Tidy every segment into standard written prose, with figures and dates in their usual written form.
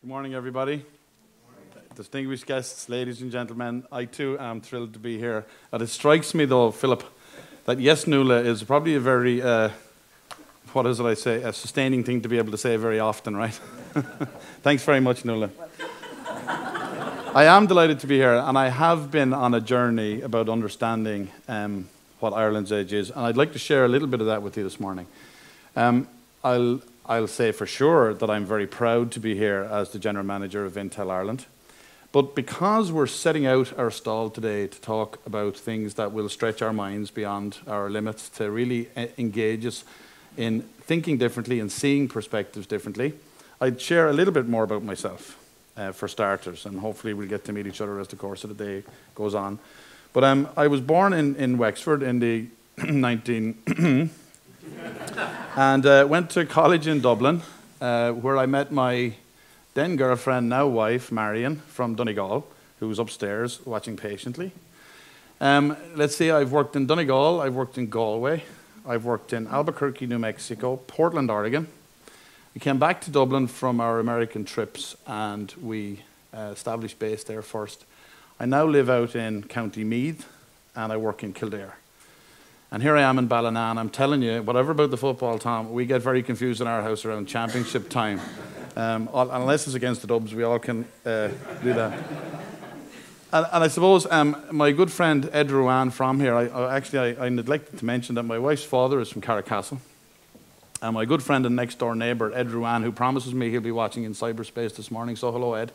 Good morning, everybody. Distinguished guests, ladies and gentlemen, I too am thrilled to be here. And it strikes me, though, Philip, that yes, Nuala is probably a very, a sustaining thing to be able to say very often, right? Thanks very much, Nuala. I am delighted to be here, and I have been on a journey about understanding what Ireland's edge is, and I'd like to share a little bit of that with you this morning. I'll say for sure that I'm very proud to be here as the General Manager of Intel Ireland. But because we're setting out our stall today to talk about things that will stretch our minds beyond our limits, to really engage us in thinking differently and seeing perspectives differently, I'd share a little bit more about myself, for starters, and hopefully we'll get to meet each other as the course of the day goes on. But I was born in Wexford in the 19... and went to college in Dublin, where I met my then girlfriend, now wife, Marion, from Donegal, who was upstairs watching patiently. Let's see, I've worked in Donegal, I've worked in Galway, I've worked in Albuquerque, New Mexico, Portland, Oregon. We came back to Dublin from our American trips, and we established base there first. I now live out in County Meath, and I work in Kildare. And here I am in Ballina, and I'm telling you, whatever about the football, Tom, we get very confused in our house around championship time. Unless it's against the Dubs, we all can do that. And I suppose my good friend Ed Ruan from here, I neglected to mention that my wife's father is from Carricastle. And my good friend and next-door neighbour, Ed Ruan, who promises me he'll be watching in cyberspace this morning, so hello, Ed,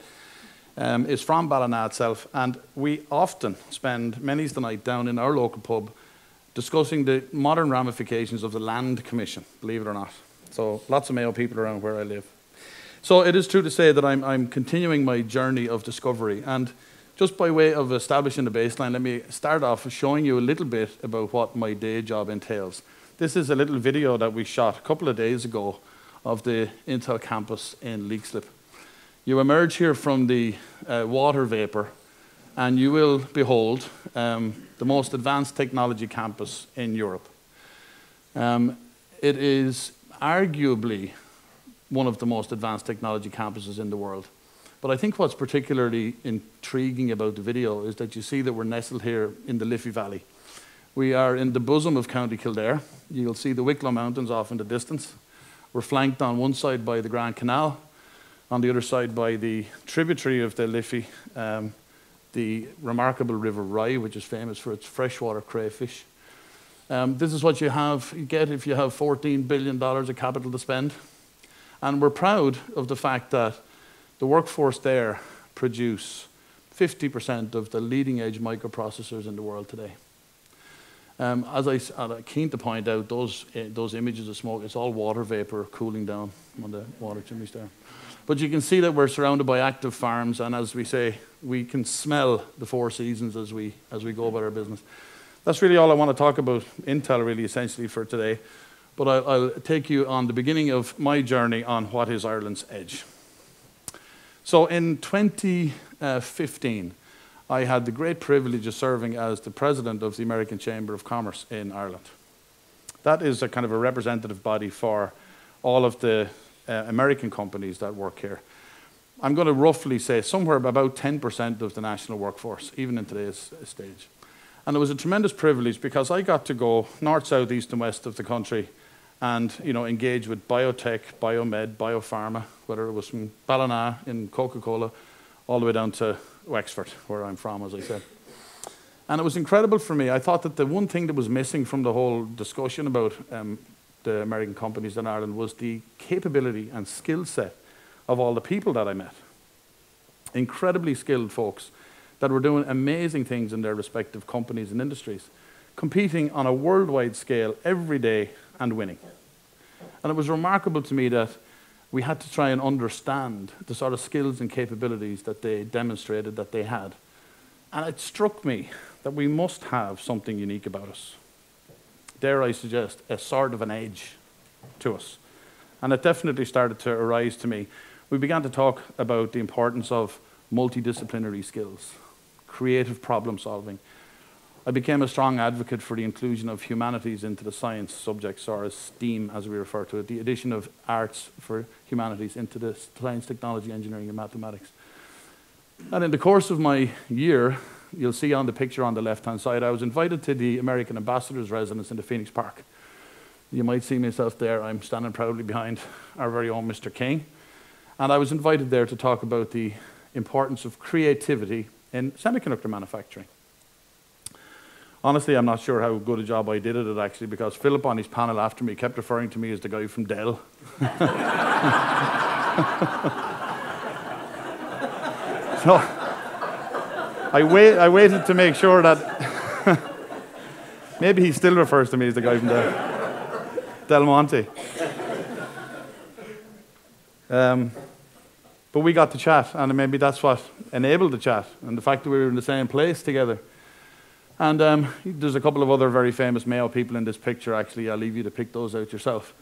is from Ballina itself. And we often spend many's the night down in our local pub discussing the modern ramifications of the Land Commission, believe it or not. So lots of Mayo people around where I live. So it is true to say that I'm continuing my journey of discovery. And just by way of establishing the baseline, let me start off with showing you a little bit about what my day job entails. This is a little video that we shot a couple of days ago of the Intel campus in Leixlip. You emerge here from the water vapour, and you will behold the most advanced technology campus in Europe. It is arguably one of the most advanced technology campuses in the world. But I think what's particularly intriguing about the video is that you see that we're nestled here in the Liffey Valley. We are in the bosom of County Kildare. You'll see the Wicklow Mountains off in the distance. We're flanked on one side by the Grand Canal, on the other side by the tributary of the Liffey, the remarkable River Rye, which is famous for its freshwater crayfish. This is what you get if you have $14 billion of capital to spend. And we're proud of the fact that the workforce there produce 50% of the leading edge microprocessors in the world today. I'm keen to point out those images of smoke, it's all water vapor cooling down on the water chimneys there. But you can see that we're surrounded by active farms, and as we say, we can smell the four seasons as we go about our business. That's really all I want to talk about Intel, really, essentially, for today. But I'll take you on the beginning of my journey on what is Ireland's edge. So in 2015, I had the great privilege of serving as the president of the American Chamber of Commerce in Ireland. That is a kind of a representative body for all of the American companies that work here. I'm going to roughly say somewhere about 10% of the national workforce, even in today's stage. And it was a tremendous privilege because I got to go north, south, east and west of the country and engage with biotech, biomed, biopharma, whether it was from Ballina in Coca-Cola all the way down to Wexford, where I'm from, as I said. And it was incredible for me. I thought that the one thing that was missing from the whole discussion about the American companies in Ireland was the capability and skill set of all the people that I met. Incredibly skilled folks that were doing amazing things in their respective companies and industries, competing on a worldwide scale every day and winning. And it was remarkable to me that we had to try and understand the sort of skills and capabilities that they demonstrated that they had. And it struck me that we must have something unique about us. Dare I suggest, a sort of an edge to us. And it definitely started to arise to me. We began to talk about the importance of multidisciplinary skills, creative problem solving, I became a strong advocate for the inclusion of humanities into the science subjects, or as STEAM as we refer to it, the addition of arts for humanities into the science, technology, engineering and mathematics. And in the course of my year, you'll see on the picture on the left-hand side, I was invited to the American Ambassador's residence in the Phoenix Park. You might see myself there. I'm standing proudly behind our very own Mr. King. And I was invited there to talk about the importance of creativity in semiconductor manufacturing. Honestly, I'm not sure how good a job I did at it, actually, because Philip on his panel after me kept referring to me as the guy from Dell. So I waited to make sure that maybe he still refers to me as the guy from Del Monte. But we got to chat, and maybe that's what enabled the chat, and the fact that we were in the same place together. And there's a couple of other very famous Mayo people in this picture, actually. I'll leave you to pick those out yourself.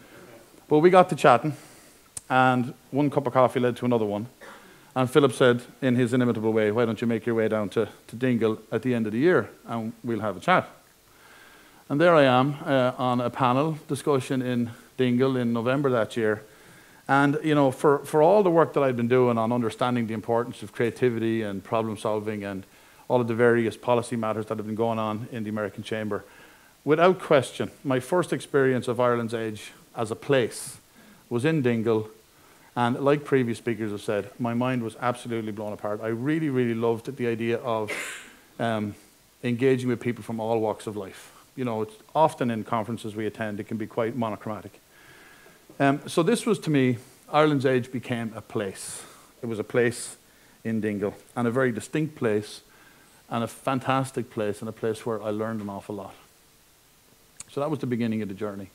But we got to chatting, and one cup of coffee led to another one. And Philip said, in his inimitable way, why don't you make your way down to Dingle at the end of the year, and we'll have a chat. And there I am on a panel discussion in Dingle in November that year. And, you know, for all the work that I'd been doing on understanding the importance of creativity and problem solving and all of the various policy matters that have been going on in the American Chamber, without question, my first experience of Ireland's Edge as a place was in Dingle. And like previous speakers have said, my mind was absolutely blown apart. I really, really loved the idea of engaging with people from all walks of life. You know, it's often in conferences we attend, it can be quite monochromatic. So this was, to me, Ireland's Edge became a place. It was a place in Dingle, and a very distinct place, and a fantastic place, and a place where I learned an awful lot. So that was the beginning of the journey.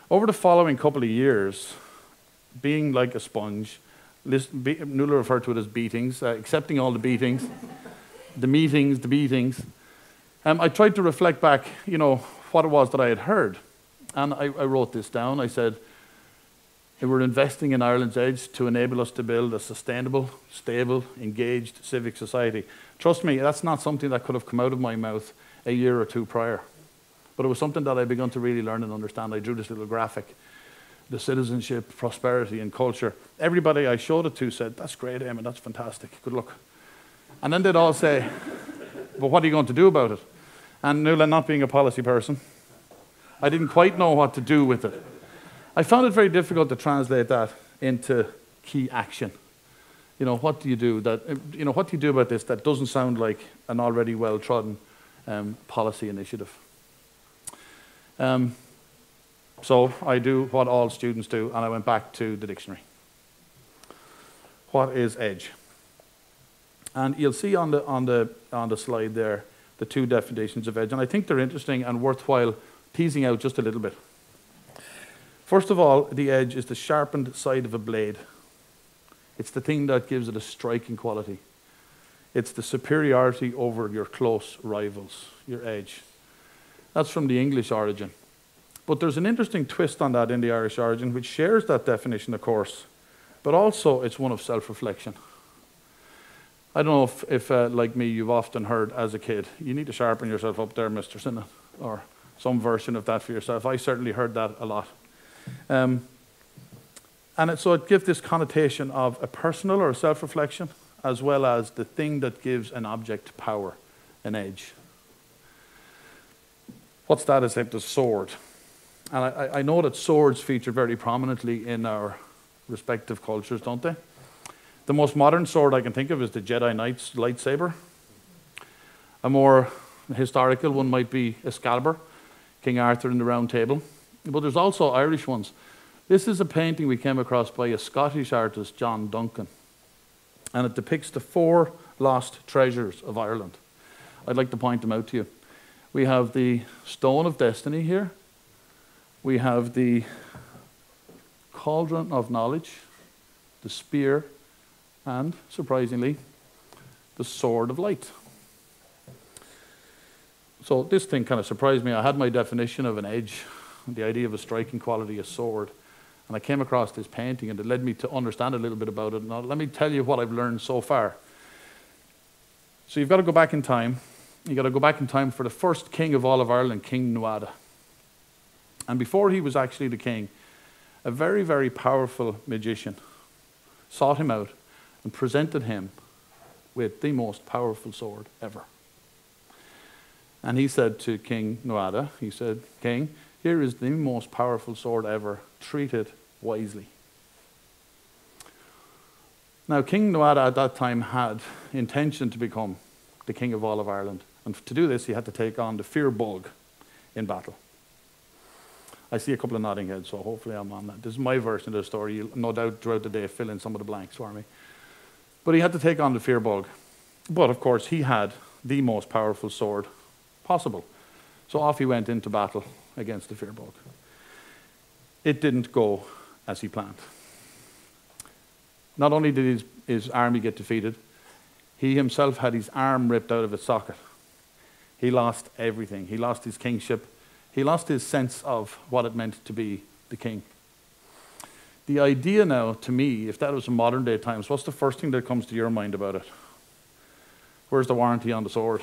Over the following couple of years, being like a sponge, Nuala referred to it as beatings, accepting all the beatings, the meetings, the beatings, I tried to reflect back, you know, what it was that I had heard. And I wrote this down. I said, we're investing in Ireland's Edge to enable us to build a sustainable, stable, engaged civic society. Trust me, that's not something that could have come out of my mouth a year or two prior. But it was something that I'd begun to really learn and understand. I drew this little graphic, the citizenship, prosperity, and culture. Everybody I showed it to said, that's great, Eamonn, that's fantastic, good luck. And then they'd all say, but what are you going to do about it? And Nuala, not being a policy person, I didn't quite know what to do with it. I found it very difficult to translate that into key action. You know, what do you do what do you do about this that doesn't sound like an already well-trodden policy initiative? So I do what all students do, and I went back to the dictionary. What is edge? And you'll see on the slide there the two definitions of edge, and I think they're interesting and worthwhile teasing out just a little bit. First of all, the edge is the sharpened side of a blade. It's the thing that gives it a striking quality. It's the superiority over your close rivals, your edge. That's from the English origin. But there's an interesting twist on that in the Irish origin, which shares that definition, of course, but also it's one of self-reflection. I don't know if like me, you've often heard as a kid, you need to sharpen yourself up there, Mr. Sinnott, or some version of that for yourself. I certainly heard that a lot. So it gives this connotation of a personal or a self-reflection, as well as the thing that gives an object power, an edge. What's that except a sword? And I know that swords feature very prominently in our respective cultures, don't they? The most modern sword I can think of is the Jedi Knight's lightsaber. A more historical one might be Excalibur, King Arthur in the Round Table. But there's also Irish ones. This is a painting we came across by a Scottish artist, John Duncan. And it depicts the 4 lost treasures of Ireland. I'd like to point them out to you. We have the Stone of Destiny here. We have the Cauldron of Knowledge, the Spear, and, surprisingly, the Sword of Light. So this thing kind of surprised me. I had my definition of an edge, the idea of a striking quality, a sword. And I came across this painting, and it led me to understand a little bit about it. Now, let me tell you what I've learned so far. So you've got to go back in time. you got to go back in time for the first king of all of Ireland, King Nuada. And before he was actually the king, a very, very powerful magician sought him out and presented him with the most powerful sword ever. And he said to King Nuada, he said, "King, here is the most powerful sword ever. Treat it wisely." Now, King Nuada at that time had intention to become the king of all of Ireland. And to do this, he had to take on the Fear Bug in battle. I see a couple of nodding heads, so hopefully I'm on that. This is my version of the story. You'll no doubt throughout the day fill in some of the blanks for me. But he had to take on the Fear Bug. But of course, he had the most powerful sword possible. So off he went into battle against the Fear Bug. It didn't go as he planned. Not only did his army get defeated, he himself had his arm ripped out of its socket. He lost everything. He lost his kingship. He lost his sense of what it meant to be the king. The idea now, to me, if that was in modern day times, what's the first thing that comes to your mind about it? Where's the warranty on the sword?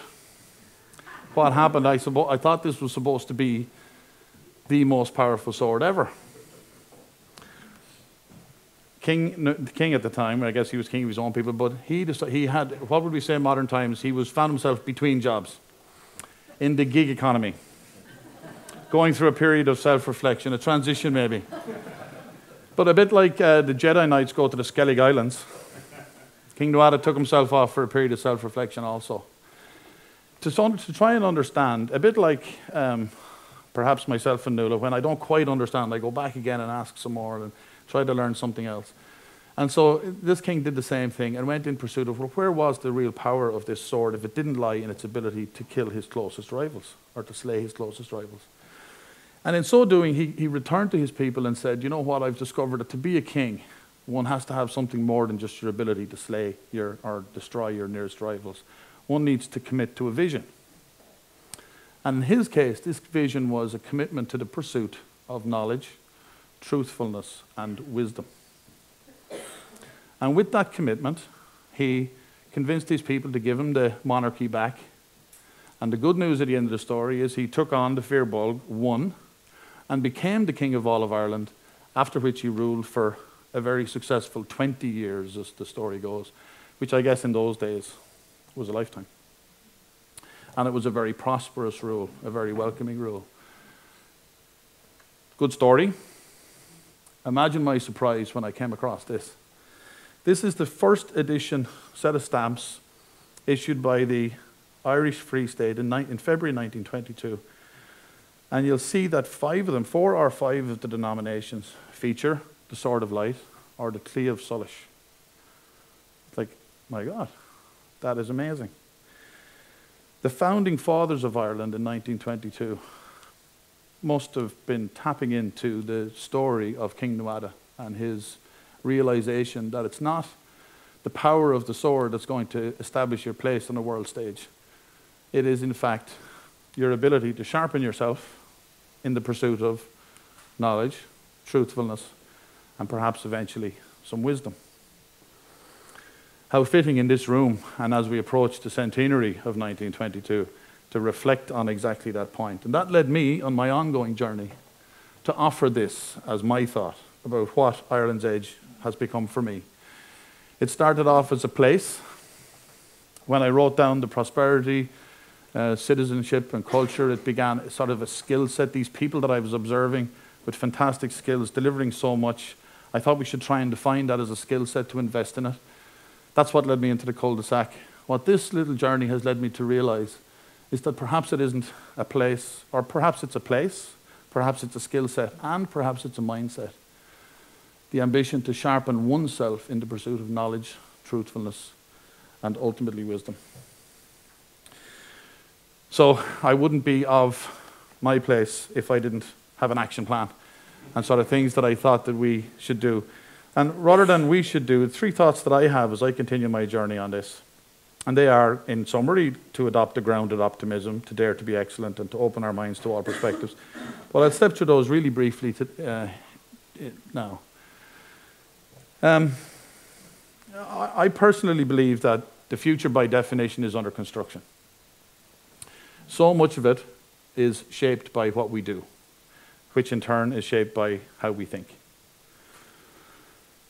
What happened? I thought this was supposed to be the most powerful sword ever. The king at the time, I guess he was king of his own people, but he had, what would we say in modern times, found himself between jobs in the gig economy, going through a period of self-reflection, a transition maybe. But a bit like the Jedi Knights go to the Skellig Islands, King Nuada took himself off for a period of self-reflection also. To try and understand, a bit like perhaps myself and Nuala, when I don't quite understand, I go back again and ask some more and try to learn something else. And so this king did the same thing and went in pursuit of, well, where was the real power of this sword if it didn't lie in its ability to kill his closest rivals or to slay his closest rivals. And in so doing, he returned to his people and said, you know what, I've discovered that to be a king, one has to have something more than just your ability to slay or destroy your nearest rivals. One needs to commit to a vision. And in his case, this vision was a commitment to the pursuit of knowledge, truthfulness, and wisdom. And with that commitment, he convinced his people to give him the monarchy back. And the good news at the end of the story is he took on the Fear Bug, won, and became the king of all of Ireland, after which he ruled for a very successful 20 years, as the story goes, which I guess in those days was a lifetime. And it was a very prosperous rule, a very welcoming rule. Good story. Imagine my surprise when I came across this. This is the first edition set of stamps issued by the Irish Free State in February 1922. And you'll see that 4 or 5 of the denominations feature the Sword of Light or the Clee of Sulish. It's like, my God, that is amazing. The founding fathers of Ireland in 1922 must have been tapping into the story of King Nuada and his realization that it's not the power of the sword that's going to establish your place on the world stage. It is, in fact, your ability to sharpen yourself in the pursuit of knowledge, truthfulness, and perhaps eventually some wisdom. How fitting in this room, and as we approach the centenary of 1922, to reflect on exactly that point. And that led me on my ongoing journey to offer this as my thought about what Ireland's Edge has become for me. It started off as a place when I wrote down the prosperity, citizenship and culture. It began sort of a skill set. These people that I was observing with fantastic skills, delivering so much, I thought we should try and define that as a skill set to invest in it. That's what led me into the cul-de-sac. What this little journey has led me to realize is that perhaps it isn't a place, or perhaps it's a place, perhaps it's a skill set, and perhaps it's a mindset. The ambition to sharpen oneself in the pursuit of knowledge, truthfulness, and ultimately wisdom. So I wouldn't be of my place if I didn't have an action plan and sort of things that I thought that we should do. And rather than we should do, 3 thoughts that I have as I continue my journey on this. And they are, in summary, to adopt a grounded optimism, to dare to be excellent, and to open our minds to all perspectives. But I'll step through those really briefly now. I personally believe that the future, by definition, is under construction. So much of it is shaped by what we do, which in turn is shaped by how we think.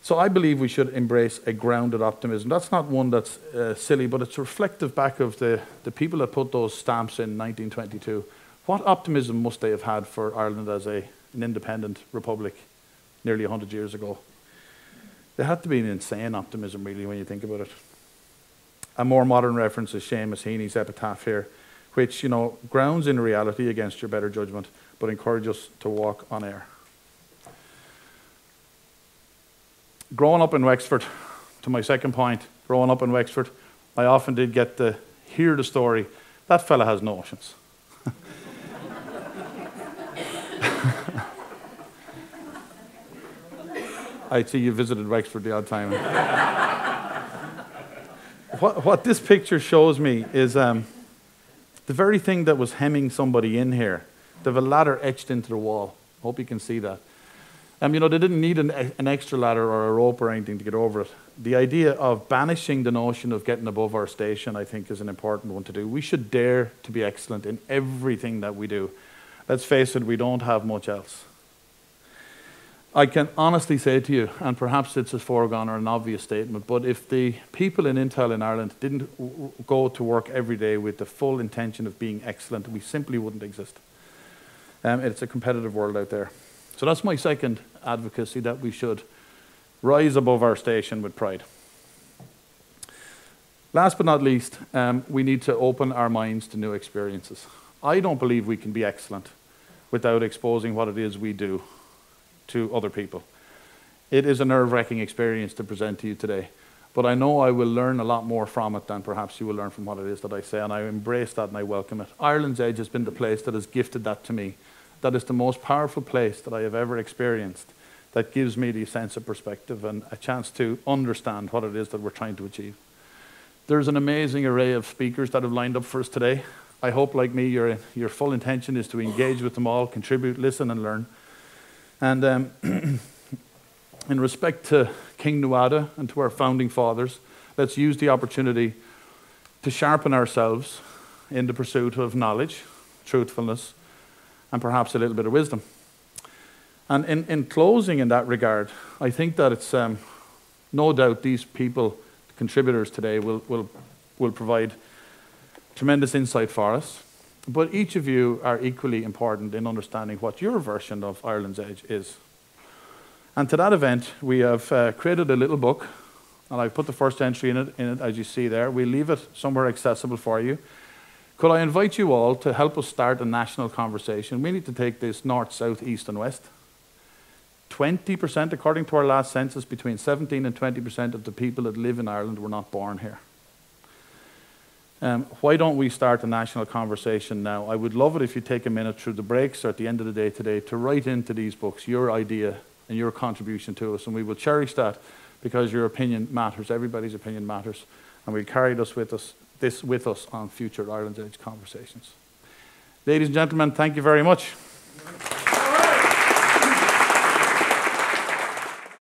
So I believe we should embrace a grounded optimism. That's not one that's silly, but it's reflective back of the people that put those stamps in 1922. What optimism must they have had for Ireland as an independent republic nearly 100 years ago? There had to be an insane optimism, really, when you think about it. A more modern reference is Seamus Heaney's epitaph here, which, you know, grounds in reality against your better judgment, but encourages us to walk on air. Growing up in Wexford, to my second point, growing up in Wexford, I often did get to hear the story, that fella has notions. I see you visited Wexford the odd time. What this picture shows me is the very thing that was hemming somebody in here. They have a ladder etched into the wall. Hope you can see that. You know, they didn't need an extra ladder or a rope or anything to get over it. The idea of banishing the notion of getting above our station, I think, is an important one to do. We should dare to be excellent in everything that we do. Let's face it, we don't have much else. I can honestly say to you, and perhaps it's a foregone or an obvious statement, but if the people in Intel in Ireland didn't go to work every day with the full intention of being excellent, we simply wouldn't exist. It's a competitive world out there. So that's my second advocacy, that we should rise above our station with pride. Last but not least, we need to open our minds to new experiences. I don't believe we can be excellent without exposing what it is we do to other people. It is a nerve-wracking experience to present to you today, but I know I will learn a lot more from it than perhaps you will learn from what it is that I say, and I embrace that and I welcome it. Ireland's Edge has been the place that has gifted that to me. That is the most powerful place that I have ever experienced, that gives me the sense of perspective and a chance to understand what it is that we're trying to achieve. There's an amazing array of speakers that have lined up for us today. I hope, like me, your full intention is to engage with them all, contribute, listen and learn. And in respect to King Nuada and to our founding fathers, let's use the opportunity to sharpen ourselves in the pursuit of knowledge, truthfulness, and perhaps a little bit of wisdom. And in closing in that regard, I think that it's no doubt these people, contributors today, will provide tremendous insight for us. But each of you are equally important in understanding what your version of Ireland's Edge is. And to that event, we have created a little book, and I've put the first entry in it as you see there. We'll leave it somewhere accessible for you. Could I invite you all to help us start a national conversation? We need to take this north, south, east and west. 20%, according to our last census, between 17 and 20% of the people that live in Ireland were not born here. Why don't we start a national conversation now? I would love it if you take a minute through the breaks or at the end of the day today to write into these books your idea and your contribution to us, and we will cherish that because your opinion matters. Everybody's opinion matters, and we'll carry this with us on future Ireland's Edge conversations. Ladies and gentlemen, thank you very much.